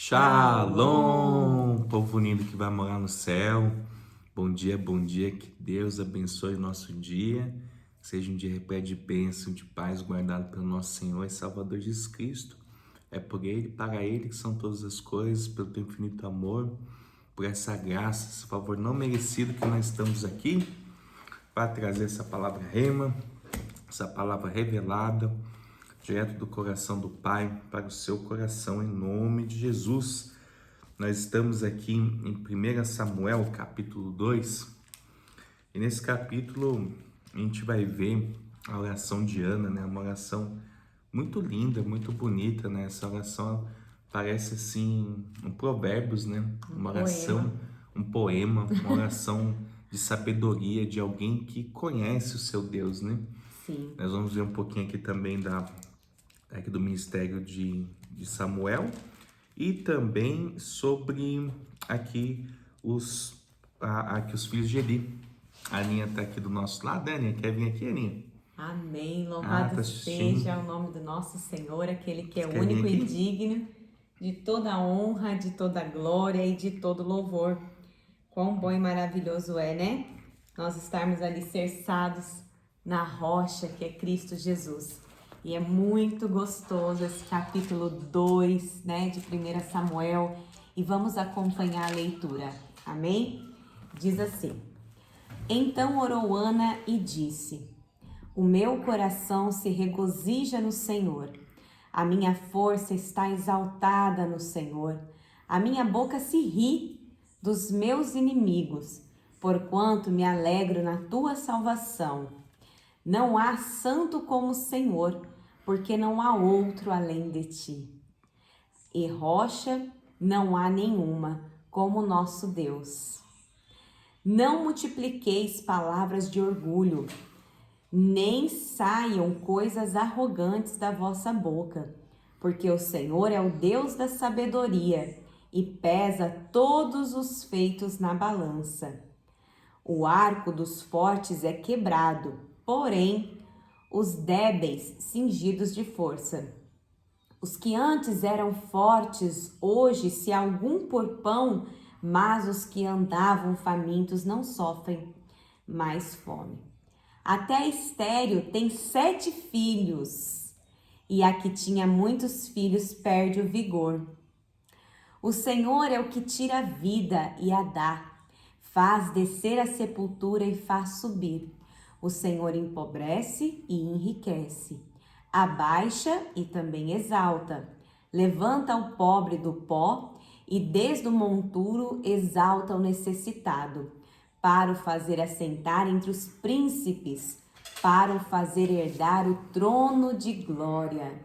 Shalom, povo lindo que vai morar no céu. Bom dia, que Deus abençoe o nosso dia. Seja um dia repleto de bênção, de paz, guardado pelo nosso Senhor e Salvador Jesus Cristo. É por Ele, para Ele que são todas as coisas, pelo teu infinito amor, por essa graça, esse favor não merecido que nós estamos aqui para trazer essa palavra rema, essa palavra revelada, direto do coração do Pai para o seu coração, em nome de Jesus. Nós estamos aqui em 1 Samuel, capítulo 2, e nesse capítulo a gente vai ver a oração de Ana, né? Uma oração muito linda, muito bonita, né? Essa oração parece assim um provérbios, né? Uma oração, um poema, uma oração de sabedoria de alguém que conhece o seu Deus, né? Sim. Nós vamos ver um pouquinho aqui também aqui do ministério de Samuel e também sobre aqui os filhos de Eli. A Aninha está aqui do nosso lado, Aninha, quer vir aqui, Aninha? Amém. Louvado seja o nome do nosso Senhor, aquele que é único e digno de toda honra, de toda glória e de todo louvor. Quão bom e maravilhoso é, né? Nós estarmos alicerçados na rocha que é Cristo Jesus. E é muito gostoso esse capítulo 2, né, de 1 Samuel. E vamos acompanhar a leitura. Amém? Diz assim: Então orou Ana e disse: O meu coração se regozija no Senhor. A minha força está exaltada no Senhor. A minha boca se ri dos meus inimigos, porquanto me alegro na tua salvação. Não há santo como o Senhor, porque não há outro além de ti. E rocha não há nenhuma como o nosso Deus. Não multipliqueis palavras de orgulho, nem saiam coisas arrogantes da vossa boca, porque o Senhor é o Deus da sabedoria e pesa todos os feitos na balança. O arco dos fortes é quebrado, porém os débeis cingidos de força. Os que antes eram fortes, hoje se algum por pão, mas os que andavam famintos não sofrem mais fome. Até a estéril tem 7 filhos, e a que tinha muitos filhos perde o vigor. O Senhor é o que tira a vida e a dá, faz descer a sepultura e faz subir. O Senhor empobrece e enriquece, abaixa e também exalta. Levanta o pobre do pó e desde o monturo exalta o necessitado, para o fazer assentar entre os príncipes, para o fazer herdar o trono de glória.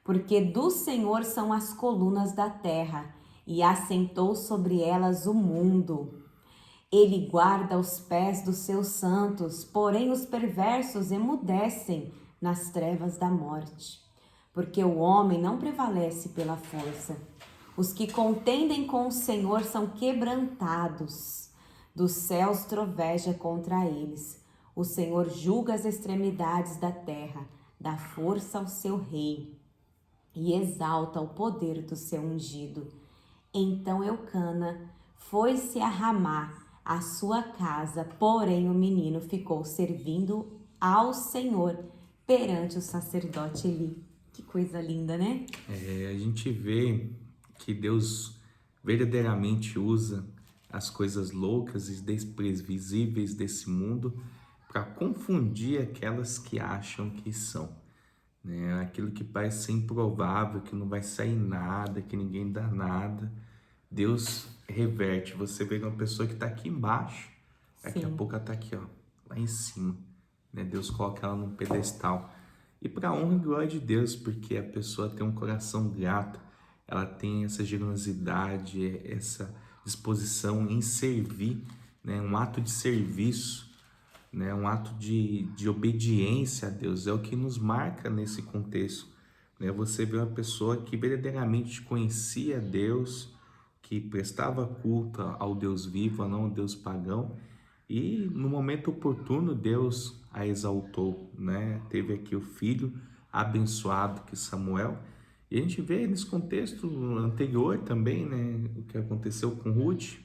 Porque do Senhor são as colunas da terra, e assentou sobre elas o mundo. Ele guarda os pés dos seus santos, porém os perversos emudecem nas trevas da morte. Porque o homem não prevalece pela força. Os que contendem com o Senhor são quebrantados. Dos céus troveja contra eles. O Senhor julga as extremidades da terra, dá força ao seu rei e exalta o poder do seu ungido. Então Eucana foi-se a Ramá, a sua casa, porém o menino ficou servindo ao Senhor perante o sacerdote Eli. Que coisa linda, né? A gente vê que Deus verdadeiramente usa as coisas loucas e desprezíveis desse mundo para confundir aquelas que acham que são, né? Aquilo que parece ser improvável, que não vai sair nada, que ninguém dá nada, Deus reverte. Você vê uma pessoa que está aqui embaixo, daqui a pouco ela está aqui, ó, lá em cima, né? Deus coloca ela num pedestal. E para a honra e glória de Deus, porque a pessoa tem um coração grato, ela tem essa generosidade, essa disposição em servir, né? Um ato de serviço, né? Um ato de obediência a Deus, é o que nos marca nesse contexto, né? Você vê uma pessoa que verdadeiramente conhecia Deus, que prestava culto ao Deus vivo, a não ao Deus pagão, e no momento oportuno Deus a exaltou, né? Teve aqui o filho abençoado que Samuel, E a gente vê nesse contexto anterior também, né, o que aconteceu com Ruth,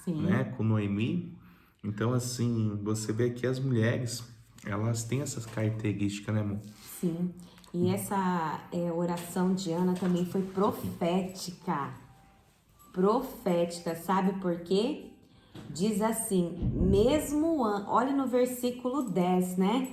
Sim. né, com Noemi. Então, assim, você vê que as mulheres, elas têm essas características, né, amor? Sim. E essa oração de Ana também foi profética. Profética, sabe por quê? Diz assim, olha no versículo 10, né?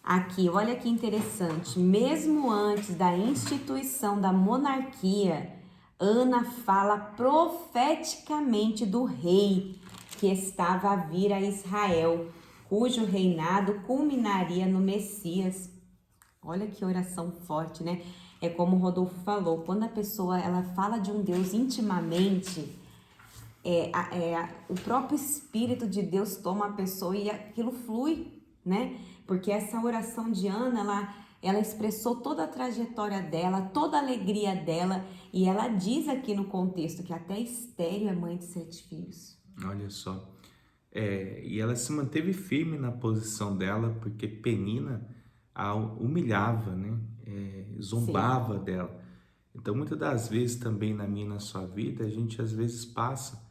Aqui, olha que interessante. Mesmo antes da instituição da monarquia, Ana fala profeticamente do rei que estava a vir a Israel, cujo reinado culminaria no Messias. Olha que oração forte, né? É como o Rodolfo falou, quando a pessoa ela fala de um Deus intimamente, o próprio Espírito de Deus toma a pessoa e aquilo flui, né? Porque essa oração de Ana, ela expressou toda a trajetória dela, toda a alegria dela, e ela diz aqui no contexto que até estéril é mãe de 7 filhos. Olha só. E ela se manteve firme na posição dela, porque Penina a humilhava, né? Zombava Sim. dela. Então, muitas das vezes também na minha e na sua vida, a gente às vezes passa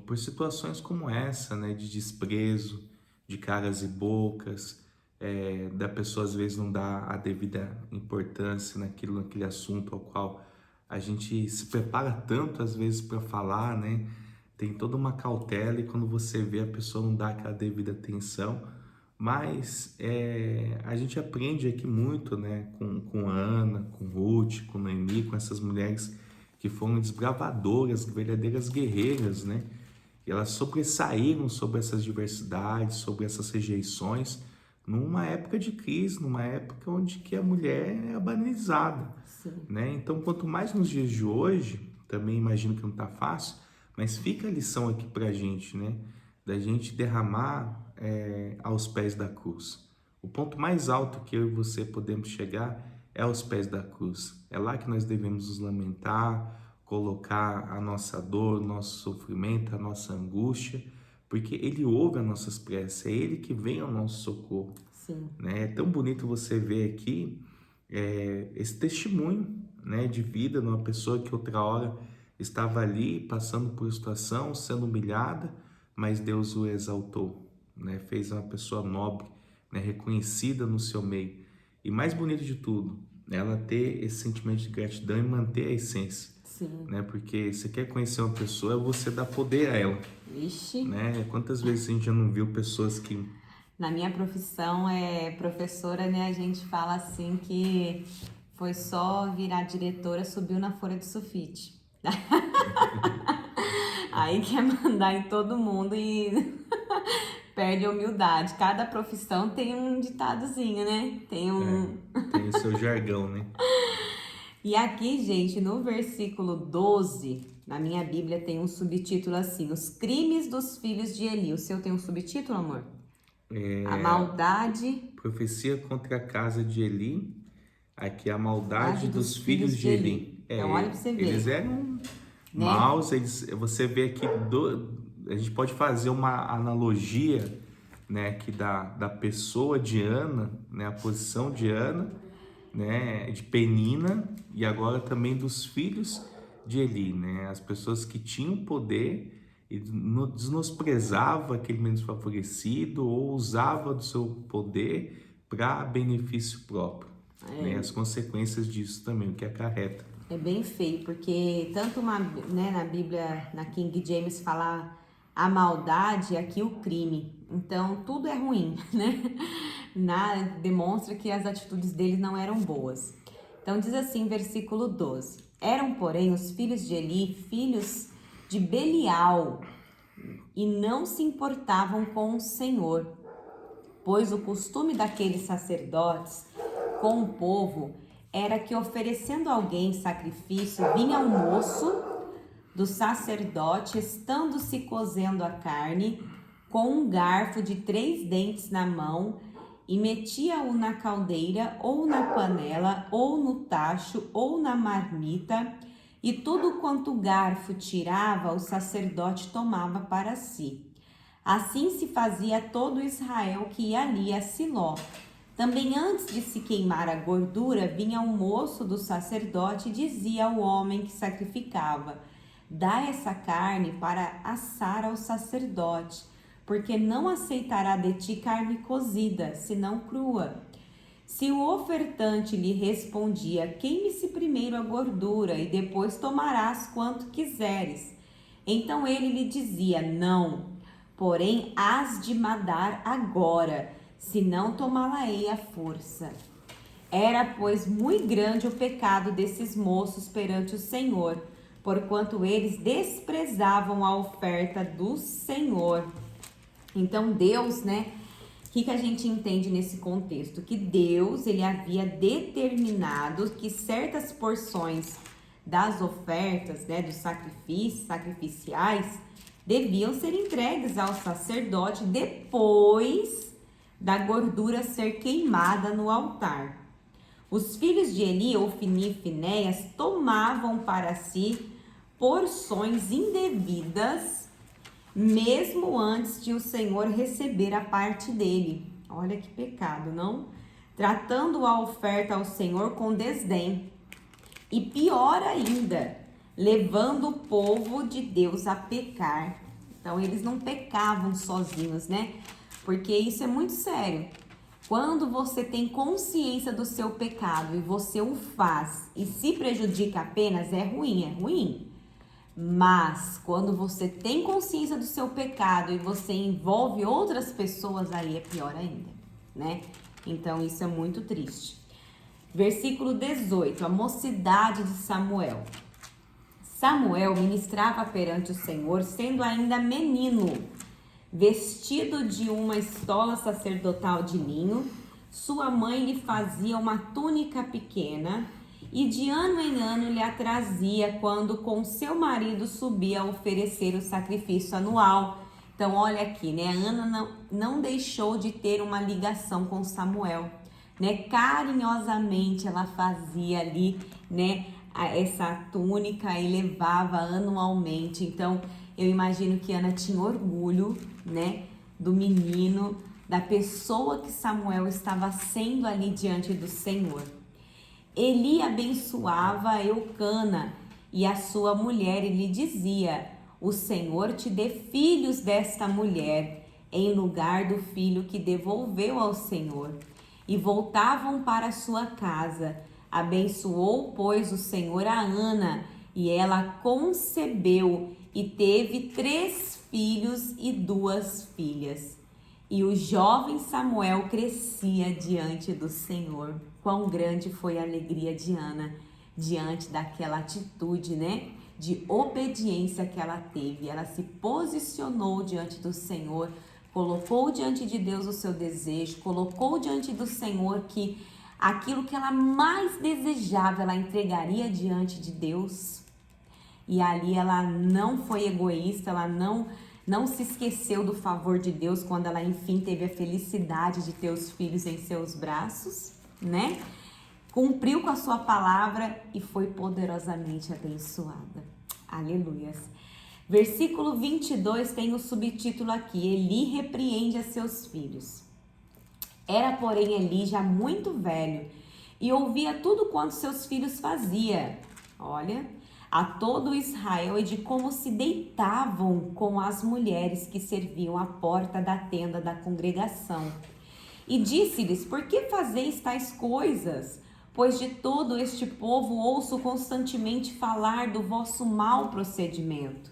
por situações como essa, né? De desprezo, de caras e bocas, da pessoa às vezes não dar a devida importância naquele assunto ao qual a gente se prepara tanto às vezes para falar, né? Tem toda uma cautela e quando você vê a pessoa não dá aquela devida atenção, mas a gente aprende aqui muito, né, com Ana, com Ruth, com Noemi, com essas mulheres que foram desbravadoras, verdadeiras guerreiras, né? E elas sobressaíram sobre essas diversidades, sobre essas rejeições, numa época de crise, numa época onde que a mulher é banalizada, Sim. né? Então, quanto mais nos dias de hoje, também imagino que não está fácil, mas fica a lição aqui para a gente, né? Da gente derramar aos pés da cruz. O ponto mais alto que eu e você podemos chegar é aos pés da cruz. É lá que nós devemos nos lamentar, colocar a nossa dor, nosso sofrimento, a nossa angústia, porque Ele ouve as nossas preces, é Ele que vem ao nosso socorro. Sim. Né? É tão bonito você ver aqui esse testemunho, né, de vida de uma pessoa que outra hora estava ali passando por situação, sendo humilhada, mas Deus o exaltou, né? Fez uma pessoa nobre, né, reconhecida no seu meio. E mais bonito de tudo, ela ter esse sentimento de gratidão e manter a essência. Sim. Né? Porque você quer conhecer uma pessoa, você dá poder a ela. Vixe. Né? Quantas vezes a gente já não viu pessoas que... Na minha profissão professora, né? A gente fala assim que foi só virar diretora, subiu na folha de sulfite. Aí quer mandar em todo mundo e perde a humildade. Cada profissão tem um ditadozinho, né? Tem o seu jargão, né? E aqui, gente, no versículo 12, na minha Bíblia tem um subtítulo assim: Os crimes dos filhos de Eli. O seu tem um subtítulo, amor? A maldade... Profecia contra a casa de Eli. Aqui a maldade dos filhos de Eli. Então, olha pra você ver. Eles eram né? maus. Você vê aqui, a gente pode fazer uma analogia, né, que da pessoa de Ana, né, a posição de Ana, né, de Penina, e agora também dos filhos de Eli, né, as pessoas que tinham poder e desnosprezava aquele menos favorecido ou usava do seu poder para benefício próprio. Né, as consequências disso também, o que acarreta. É bem feio, porque tanto na Bíblia, na King James, fala a maldade, aqui o crime. Então, tudo é ruim, né? Demonstra que as atitudes deles não eram boas. Então, diz assim, versículo 12. Eram, porém, os filhos de Eli, filhos de Belial, e não se importavam com o Senhor, pois o costume daqueles sacerdotes com o povo era que, oferecendo a alguém sacrifício, vinha o moço do sacerdote, estando-se cozendo a carne, com um garfo de 3 dentes na mão, e metia-o na caldeira, ou na panela, ou no tacho, ou na marmita, e tudo quanto o garfo tirava, o sacerdote tomava para si. Assim se fazia todo Israel que ia ali a Siló, Também antes de se queimar a gordura, vinha um moço do sacerdote e dizia ao homem que sacrificava: dá essa carne para assar ao sacerdote, porque não aceitará de ti carne cozida, senão crua. Se o ofertante lhe respondia: queime-se primeiro a gordura e depois tomarás quanto quiseres. Então ele lhe dizia: não, porém hás de madar agora, senão tomá-la-ei à força. Era, pois, muito grande o pecado desses moços perante o Senhor, porquanto eles desprezavam a oferta do Senhor. Então Deus, o que a gente entende nesse contexto? Que Deus, ele havia determinado que certas porções das ofertas, dos sacrifícios, sacrificiais, deviam ser entregues ao sacerdote depois da gordura ser queimada no altar. Os filhos de Eli, Ofni e Finéias, tomavam para si porções indevidas, mesmo antes de o Senhor receber a parte dele. Olha que pecado, não? Tratando a oferta ao Senhor com desdém. E pior ainda, levando o povo de Deus a pecar. Então, eles não pecavam sozinhos, Porque isso é muito sério. Quando você tem consciência do seu pecado e você o faz e se prejudica apenas, é ruim. Mas quando você tem consciência do seu pecado e você envolve outras pessoas, aí é pior ainda, Então isso é muito triste. Versículo 18, a mocidade de Samuel. Samuel ministrava perante o Senhor, sendo ainda menino, vestido de uma estola sacerdotal de linho. Sua mãe lhe fazia uma túnica pequena e de ano em ano lhe a trazia quando com seu marido subia a oferecer o sacrifício anual. Então olha aqui, Ana não deixou de ter uma ligação com Samuel, carinhosamente ela fazia ali, essa túnica e levava anualmente. Então eu imagino que Ana tinha orgulho, do menino, da pessoa que Samuel estava sendo ali diante do Senhor. Eli abençoava Eucana e a sua mulher e lhe dizia: o Senhor te dê filhos desta mulher, em lugar do filho que devolveu ao Senhor. E voltavam para sua casa. Abençoou, pois, o Senhor a Ana, e ela concebeu e teve 3 filhos e 2 filhas. E o jovem Samuel crescia diante do Senhor. Quão grande foi a alegria de Ana diante daquela atitude, de obediência que ela teve. Ela se posicionou diante do Senhor, colocou diante de Deus o seu desejo, colocou diante do Senhor que aquilo que ela mais desejava, ela entregaria diante de Deus. E ali ela não foi egoísta, ela não se esqueceu do favor de Deus quando ela, enfim, teve a felicidade de ter os filhos em seus braços, Cumpriu com a sua palavra e foi poderosamente abençoada. Aleluias. Versículo 22 tem o subtítulo aqui: Eli repreende a seus filhos. Era, porém, Eli já muito velho e ouvia tudo quanto seus filhos faziam. Olha, a todo Israel e de como se deitavam com as mulheres que serviam à porta da tenda da congregação. E disse-lhes: por que fazeis tais coisas? Pois de todo este povo ouço constantemente falar do vosso mau procedimento.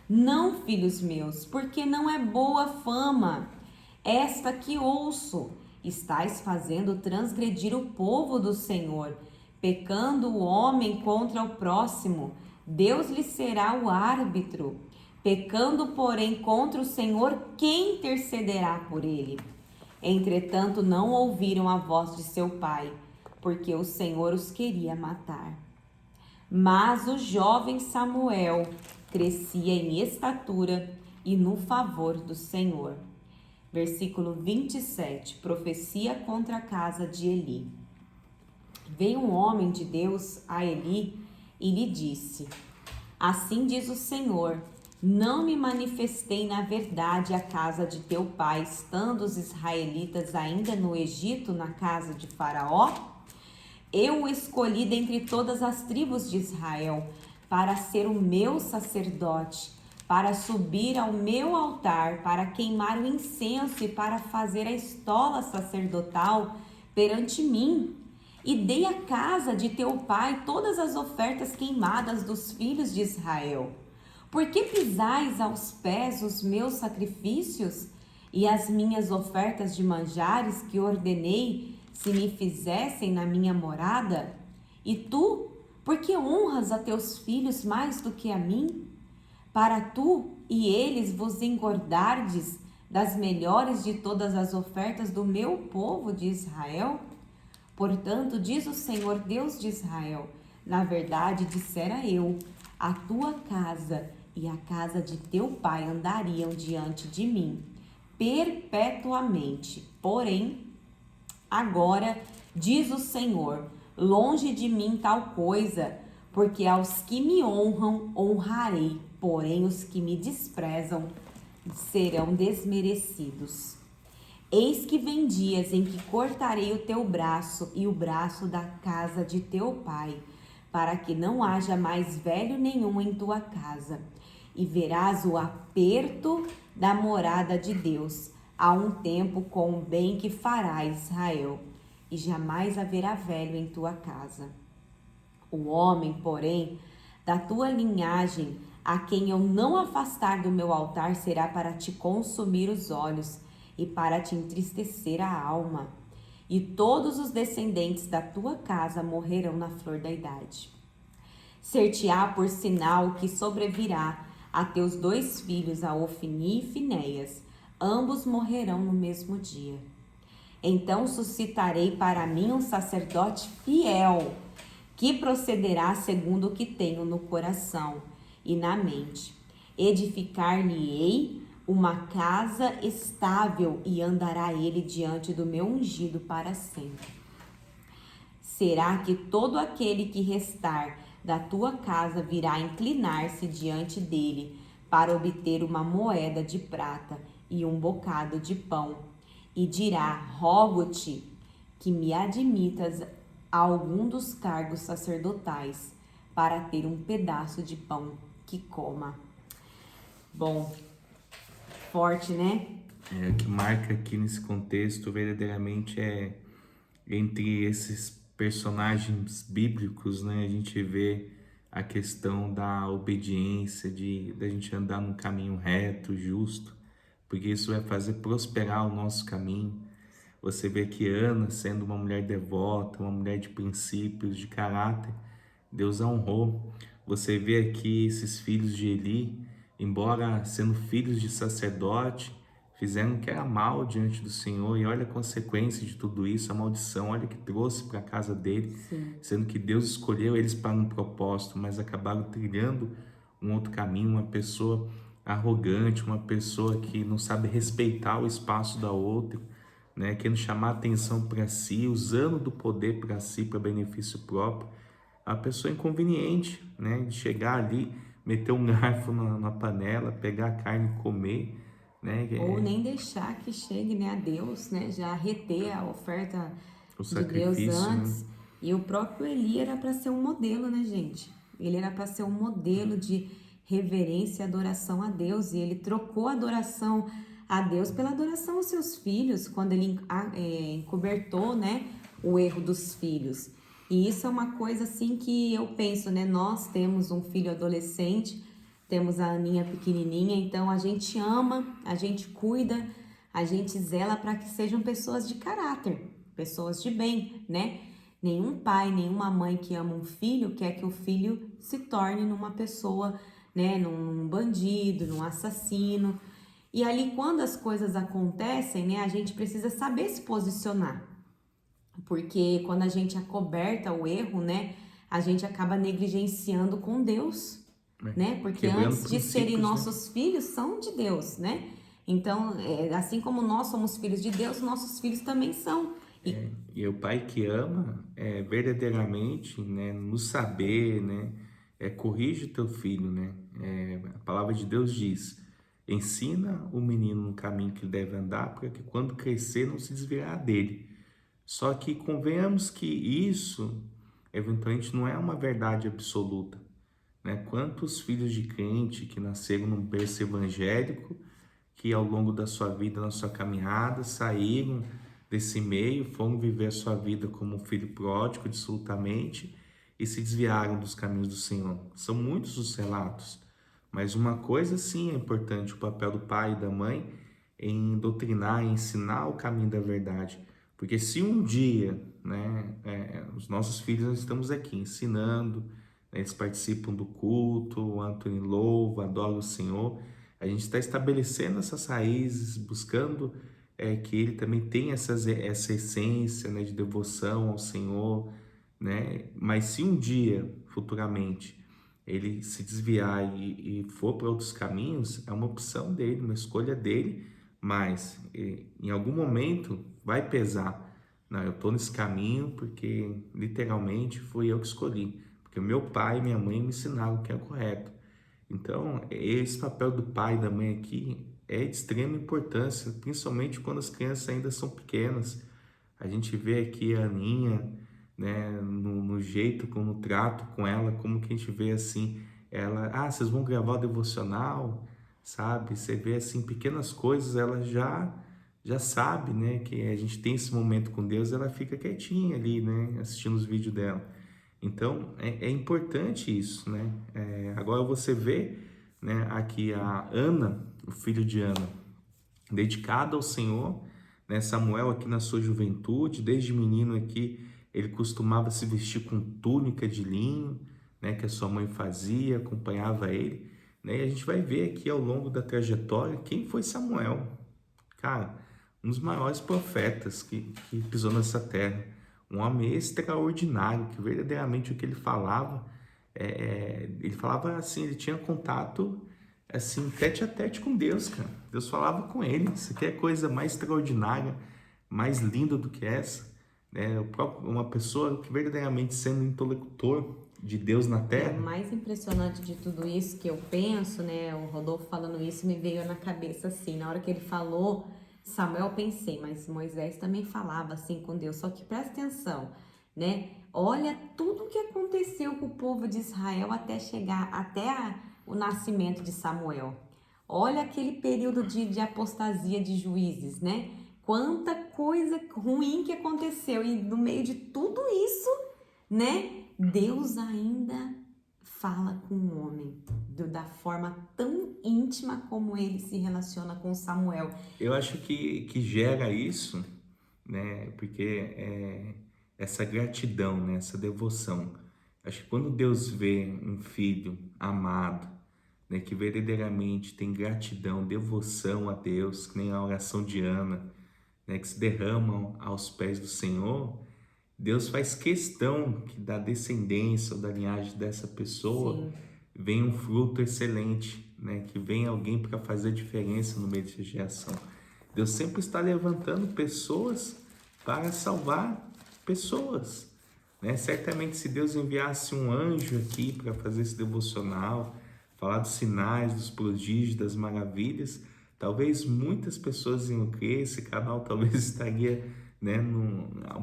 Não, filhos meus, porque não é boa fama esta que ouço. Estais fazendo transgredir o povo do Senhor, pecando o homem contra o próximo. Deus lhe será o árbitro. Pecando, porém, contra o Senhor, quem intercederá por ele? Entretanto, não ouviram a voz de seu pai, porque o Senhor os queria matar. Mas o jovem Samuel crescia em estatura e no favor do Senhor. Versículo 27, profecia contra a casa de Eli. Veio um homem de Deus a Eli e lhe disse: assim diz o Senhor, Não me manifestei na verdade à casa de teu pai, estando os israelitas ainda no Egito, na casa de Faraó? Eu o escolhi dentre todas as tribos de Israel, para ser o meu sacerdote, para subir ao meu altar, para queimar o incenso e para fazer a estola sacerdotal perante mim. E dei à casa de teu pai todas as ofertas queimadas dos filhos de Israel. Por que pisais aos pés os meus sacrifícios e as minhas ofertas de manjares que ordenei se me fizessem na minha morada? E tu, por que honras a teus filhos mais do que a mim? Para tu e eles vos engordardes das melhores de todas as ofertas do meu povo de Israel? Portanto, diz o Senhor Deus de Israel, na verdade dissera eu, a tua casa e a casa de teu pai andariam diante de mim perpetuamente. Porém, agora, diz o Senhor, longe de mim tal coisa, porque aos que me honram honrarei, porém os que me desprezam serão desmerecidos. Eis que vem dias em que cortarei o teu braço e o braço da casa de teu pai, para que não haja mais velho nenhum em tua casa. E verás o aperto da morada de Deus, há um tempo com o bem que fará Israel, e jamais haverá velho em tua casa. O homem, porém, da tua linhagem, a quem eu não afastar do meu altar, será para te consumir os olhos e para te entristecer a alma. E todos os descendentes da tua casa morrerão na flor da idade. Ser-te-á por sinal que sobrevirá a teus 2 filhos, a Ofni e Finéias. Ambos morrerão no mesmo dia. Então suscitarei para mim um sacerdote fiel, que procederá segundo o que tenho no coração e na mente. Edificar-lhe-ei uma casa estável e andará ele diante do meu ungido para sempre. Será que todo aquele que restar da tua casa virá inclinar-se diante dele para obter uma moeda de prata e um bocado de pão, e dirá: rogo-te que me admitas a algum dos cargos sacerdotais para ter um pedaço de pão que coma. Bom, forte, né? O que marca aqui nesse contexto verdadeiramente é entre esses personagens bíblicos, né? A gente vê a questão da obediência, da gente andar num caminho reto, justo, porque isso vai fazer prosperar o nosso caminho. Você vê que Ana, sendo uma mulher devota, uma mulher de princípios, de caráter, Deus a honrou. Você vê aqui esses filhos de Eli, embora sendo filhos de sacerdote, fizeram o que era mal diante do Senhor, e olha a consequência de tudo isso, a maldição, olha que trouxe para a casa dele. Sim. Sendo que Deus escolheu eles para um propósito, mas acabaram trilhando um outro caminho, uma pessoa arrogante, uma pessoa que não sabe respeitar o espaço da outra, né, querendo chamar atenção para si, usando do poder para si, para benefício próprio. A pessoa inconveniente, né, de chegar ali, meter um garfo na panela, pegar a carne e comer, né? Ou nem deixar que chegue, né, a Deus, né, já reter a oferta de Deus antes. Né? E o próprio Eli era para ser um modelo, né, gente? Ele era para ser um modelo de reverência e adoração a Deus, e ele trocou a adoração a Deus pela adoração aos seus filhos, quando ele encobertou, né, o erro dos filhos. E isso é uma coisa assim que eu penso, né, nós temos um filho adolescente, temos a Aninha pequenininha, então a gente ama, a gente cuida, a gente zela para que sejam pessoas de caráter, pessoas de bem, né? Nenhum pai, nenhuma mãe que ama um filho quer que o filho se torne numa pessoa, né, num bandido, num assassino. E ali, quando as coisas acontecem, né, a gente precisa saber se posicionar. Porque quando a gente acoberta o erro, né, a gente acaba negligenciando com Deus, né? Porque antes de serem nossos filhos, são de Deus, né? Então, assim como nós somos filhos de Deus, nossos filhos também são. E o pai que ama verdadeiramente, né, no saber, né, corrige o teu filho, né? A palavra de Deus diz: ensina o menino no caminho que ele deve andar, para que quando crescer não se desviar dele. Só que convenhamos que isso, eventualmente, não é uma verdade absoluta, né? Quantos filhos de crente que nasceram num berço evangélico, que ao longo da sua vida, na sua caminhada, saíram desse meio, foram viver a sua vida como um filho pródigo, absolutamente, e se desviaram dos caminhos do Senhor. São muitos os relatos, mas uma coisa sim é importante: o papel do pai e da mãe em doutrinar, em ensinar o caminho da verdade. Porque se um dia, né, os nossos filhos, nós estamos aqui ensinando, né, eles participam do culto, o Anthony louva, adora o Senhor, a gente está estabelecendo essas raízes, buscando que ele também tenha essa essência, né, de devoção ao Senhor, né? Mas se um dia, futuramente, ele se desviar e for para outros caminhos, é uma opção dele, uma escolha dele, mas em algum momento vai pesar. Não, eu estou nesse caminho porque literalmente fui eu que escolhi, porque meu pai e minha mãe me ensinaram o que é correto. Então, esse papel do pai e da mãe aqui é de extrema importância, principalmente quando as crianças ainda são pequenas. A gente vê aqui a Aninha, né, no jeito, no trato com ela, como que a gente vê assim, ela, vocês vão gravar o devocional, sabe? Você vê assim, pequenas coisas, ela já sabe, né, que a gente tem esse momento com Deus, ela fica quietinha ali, né, assistindo os vídeos dela. Então, é importante isso, né? Agora você vê, né, aqui a Ana, o filho de Ana, dedicado ao Senhor, né? Samuel aqui na sua juventude, desde menino aqui, ele costumava se vestir com túnica de linho, né, que a sua mãe fazia, acompanhava ele, né? E a gente vai ver aqui ao longo da trajetória quem foi Samuel. Cara, um dos maiores profetas que pisou nessa terra, um homem extraordinário, que verdadeiramente o que ele falava, ele falava assim, ele tinha contato assim, tete a tete com Deus, cara. Deus falava com ele. Você quer coisa mais extraordinária, mais linda do que essa? Uma pessoa que verdadeiramente sendo interlocutor de Deus na E terra. o mais impressionante de tudo isso que eu penso, né, o Rodolfo falando isso me veio na cabeça assim, na hora que ele falou Samuel, eu pensei, mas Moisés também falava assim com Deus, só que presta atenção, né? Olha tudo o que aconteceu com o povo de Israel até chegar, o nascimento de Samuel. Olha aquele período de apostasia de juízes, né? Quanta coisa ruim que aconteceu e no meio de tudo isso, né? Deus ainda fala com o homem da forma tão íntima como ele se relaciona com Samuel. Eu acho que gera isso, né? Porque essa gratidão, né? Essa devoção. Acho que quando Deus vê um filho amado, né? Que verdadeiramente tem gratidão, devoção a Deus, que nem a oração de Ana, né? Que se derramam aos pés do Senhor, Deus faz questão que da descendência ou da linhagem dessa pessoa Sim. venha um fruto excelente, né? Que venha alguém para fazer diferença no meio dessa geração. Deus sempre está levantando pessoas para salvar pessoas, né? Certamente, se Deus enviasse um anjo aqui para fazer esse devocional, falar dos sinais, dos prodígios, das maravilhas, talvez muitas pessoas iam crer, esse canal talvez estaria, né,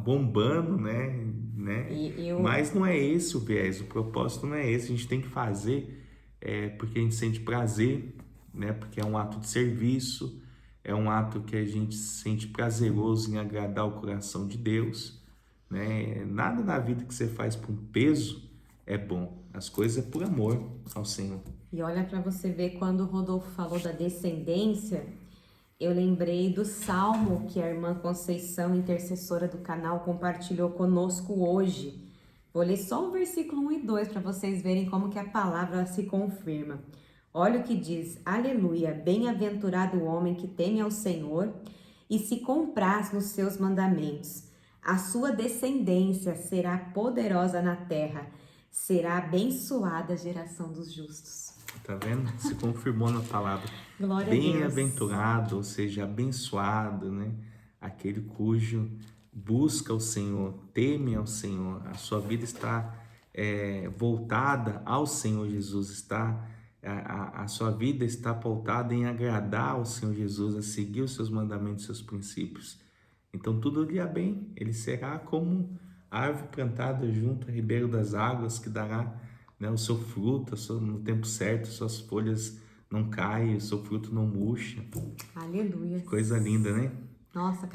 bombando, né? Mas não é esse o viés, o propósito não é esse. A gente tem que fazer porque a gente sente prazer, né? Porque é um ato de serviço, é um ato que a gente sente prazeroso em agradar o coração de Deus, né? Nada na vida que você faz por um peso é bom, as coisas é por amor ao Senhor. E olha para você ver, quando o Rodolfo falou da descendência, eu lembrei do salmo que a irmã Conceição, intercessora do canal, compartilhou conosco hoje. Vou ler só o versículo 1 e 2 para vocês verem como que a palavra se confirma. Olha o que diz: aleluia, bem-aventurado o homem que teme ao Senhor e se compraz nos seus mandamentos. A sua descendência será poderosa na terra, será abençoada a geração dos justos. Tá vendo? Se confirmou na palavra. Glória a Deus. Bem-aventurado, ou seja, abençoado, né? Aquele cujo busca o Senhor, teme ao Senhor. A sua vida está voltada ao Senhor Jesus, a sua vida está pautada em agradar ao Senhor Jesus, a seguir os seus mandamentos, os seus princípios. Então tudo lhe irá bem, ele será como a árvore plantada junto ao ribeiro das águas, que dará, né, o seu fruto no tempo certo, suas folhas não caem, o seu fruto não murcha. Aleluia. Que coisa linda, né? Nossa,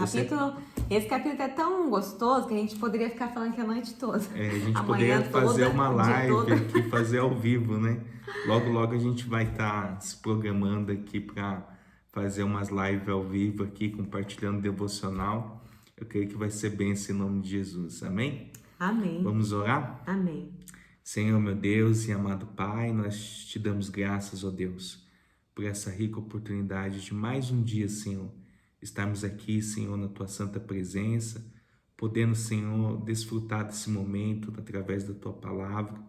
esse capítulo é tão gostoso que a gente poderia ficar falando aqui a noite toda. A gente poderia fazer uma live aqui, fazer ao vivo, né? Logo a gente vai estar se programando aqui para fazer umas lives ao vivo aqui, compartilhando devocional. Eu creio que vai ser bênção em nome de Jesus. Amém? Amém. Vamos orar? Amém. Senhor, meu Deus e amado Pai, nós te damos graças, ó Deus, por essa rica oportunidade de mais um dia, Senhor, estarmos aqui, Senhor, na Tua santa presença, podendo, Senhor, desfrutar desse momento através da Tua palavra,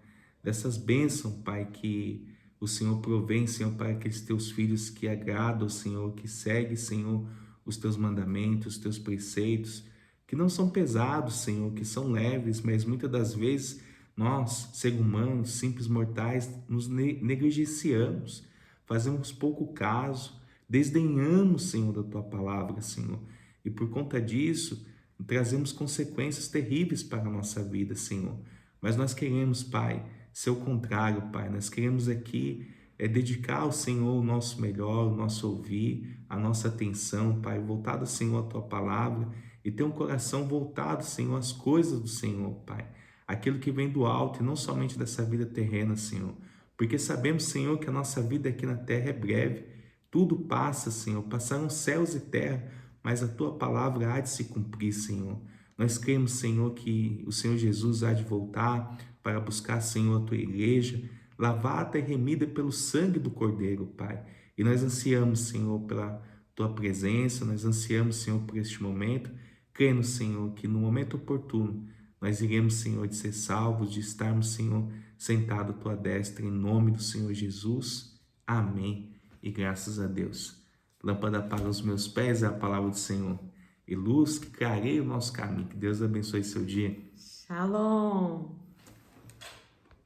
dessas bênçãos, Pai, que o Senhor provém, Senhor, para aqueles Teus filhos que agradam, Senhor, que seguem, Senhor, os Teus mandamentos, os Teus preceitos, que não são pesados, Senhor, que são leves, mas muitas das vezes nós, seres humanos, simples mortais, nos negligenciamos, fazemos pouco caso, desdenhamos, Senhor, da Tua palavra, Senhor. E por conta disso, trazemos consequências terríveis para a nossa vida, Senhor. Mas nós queremos, Pai, ser o contrário, Pai. Nós queremos aqui dedicar ao Senhor o nosso melhor, o nosso ouvir, a nossa atenção, Pai, voltada, Senhor, à Tua palavra e ter um coração voltado, Senhor, às coisas do Senhor, Pai. Aquilo que vem do alto e não somente dessa vida terrena, Senhor. Porque sabemos, Senhor, que a nossa vida aqui na terra é breve. Tudo passa, Senhor. Passaram céus e terra, mas a Tua palavra há de se cumprir, Senhor. Nós cremos, Senhor, que o Senhor Jesus há de voltar para buscar, Senhor, a Tua igreja, lavada e remida pelo sangue do Cordeiro, Pai. E nós ansiamos, Senhor, pela Tua presença, nós ansiamos, Senhor, por este momento, crendo, Senhor, que no momento oportuno nós iremos, Senhor, de ser salvos, de estarmos, Senhor, sentados à Tua destra, em nome do Senhor Jesus. Amém. E graças a Deus. Lâmpada para os meus pés é a palavra do Senhor, e luz que clareia o nosso caminho. Que Deus abençoe seu dia. Shalom.